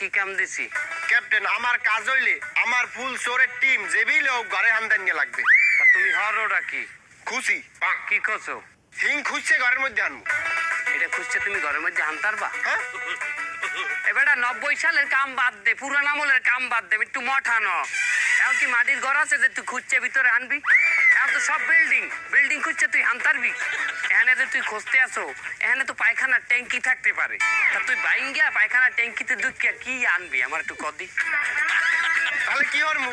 কি কাম দিছি? ক্যাপ্টেন আমার কাজ হইলে আমার ফুল সোরের টিম যেবিলে হোক ঘরে হামদান নিয়ে লাগবে। তা তুমি হরোটা কি? খুশি কি করছো? হিং খুঁজছে ঘরের মধ্যে আনবো। এটা খুঁজছে তুমি ঘরের মধ্যে হান্তারবা? হ্যাঁ এবার 90 সালের কাম বাদ দে, পুরান আমলের কাম বাদ দে, একটু মঠানো। এখন কি মাটির ঘর আছে যে তুই খুঁজছে ভিতরে আনবি? এখন তো সব বিল্ডিং খুঁজছে, তুই হান্তারবি? এখানে যে তুই খুঁজতে আসো, এখানে তো পায়খানার ট্যাঙ্কি থাকতে পারে। তা তুই বাইঙ্গা পায়খানার ট্যাঙ্কিতে ঢুকিয়া কি আনবি আমার একটু কদি? তাহলে কি হরমু?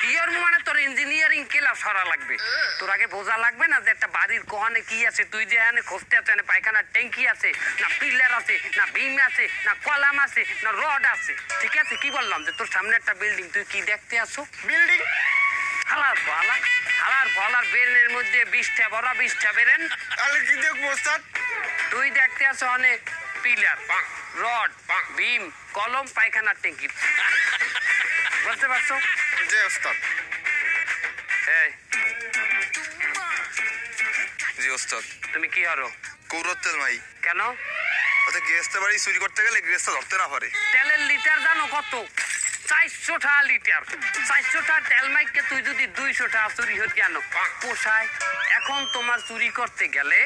ইয়র মানে তোর ইঞ্জিনিয়ারিং ক্লাস সরা লাগবে। তোর আগে বোঝা লাগবে না যে একটা বাড়ির কোহানে কি আছে, তুই যে এখানে খুঁজতে আছো, এখানে পায়খানার ট্যাঙ্কি আছে না, পিলার আছে না, বিম আছে না, কলাম আছে না, রড আছে। ঠিক আছে, কি বললাম যে তোর সামনে একটা বিল্ডিং, তুই কি দেখতে আসো? বিল্ডিং হালার ফলার বেরেনের মধ্যে 20টা বড় 20টা বেরেন। তাহলে কি দেখবো ওস্তাদ? তুই দেখতে আসো অনেক পিলার, রড, বিম, কলম, পায়খানার ট্যাঙ্কি। বুঝতে পারছো? যে ওস্তাদ। এই জি ওস্তাদ। তুমি কি হারো? কৌরত্বেল মাই। কেন? ওতে গেস্টে বাড়ি চুরি করতে গেলে গেস্টটা ধরতে না পারে। তেলের লিটার জানো কত? 400 টাকা লিটার। 400 টাকা তেল মাইকে তুই যদি 200 টাকা চুরি হতে আনো পোষায়? এখন তোমার চুরি করতে গেলে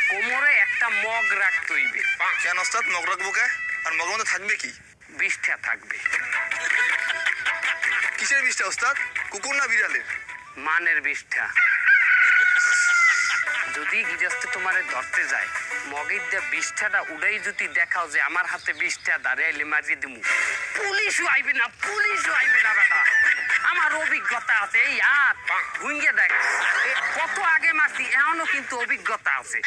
কোমরে একটা মগ রাখতে হইবে। কেন ওস্তাদ মগ রাখবো কে? আর মগের মধ্যে থাকবে কি? 20টা থাকবে। কিসের বিষটা ওস্তাদ? কুকুর না বিড়ালের? মানের 20টা। যদি গৃহস্থ তোমারে ধরতে যায়, মগের দিয়ে 20টাটা উড়াই যদি দেখাও যে আমার হাতে 20টা দাঁড়াইলে মারিয়ে দিমু, পুলিশও আইবে না বেটা। আমার অভিজ্ঞতা আছে। এই হাত ভুঙ্গে দেখ, কত আগে মারছি, এখনো কিন্তু অভিজ্ঞতা আছে।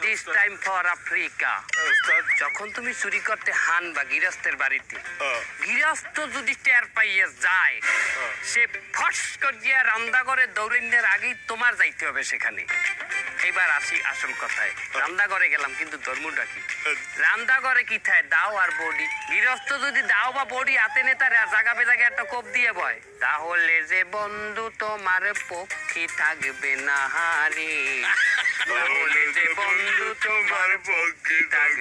This time for Africa. যখন তুমি চুরি করতে হান বা গৃহস্থের বাড়িতে, গৃহস্থ যদি টের পাইয়ে যায়, সে ফস করিয়া রান্নাঘরে দৌড়ানোর আগেই তোমার যাইতে হবে সেখানে। এবার আসি আসল কথায়। রান্নাঘরে গেলাম, কিন্তু ধর্মটা কি? রান্নাঘরে কি থাকে? দাও আর বডি। গৃহস্থ যদি দাও বা বডি হাতে নে, তার জায়গা বেজাগে একটা কোপ দিয়ে বয়, তাহলে যে বন্ধু তোমার পক্ষে থাকবে না হারে, তাহলে যে বন্ধু তোমার পক্ষে থাকবে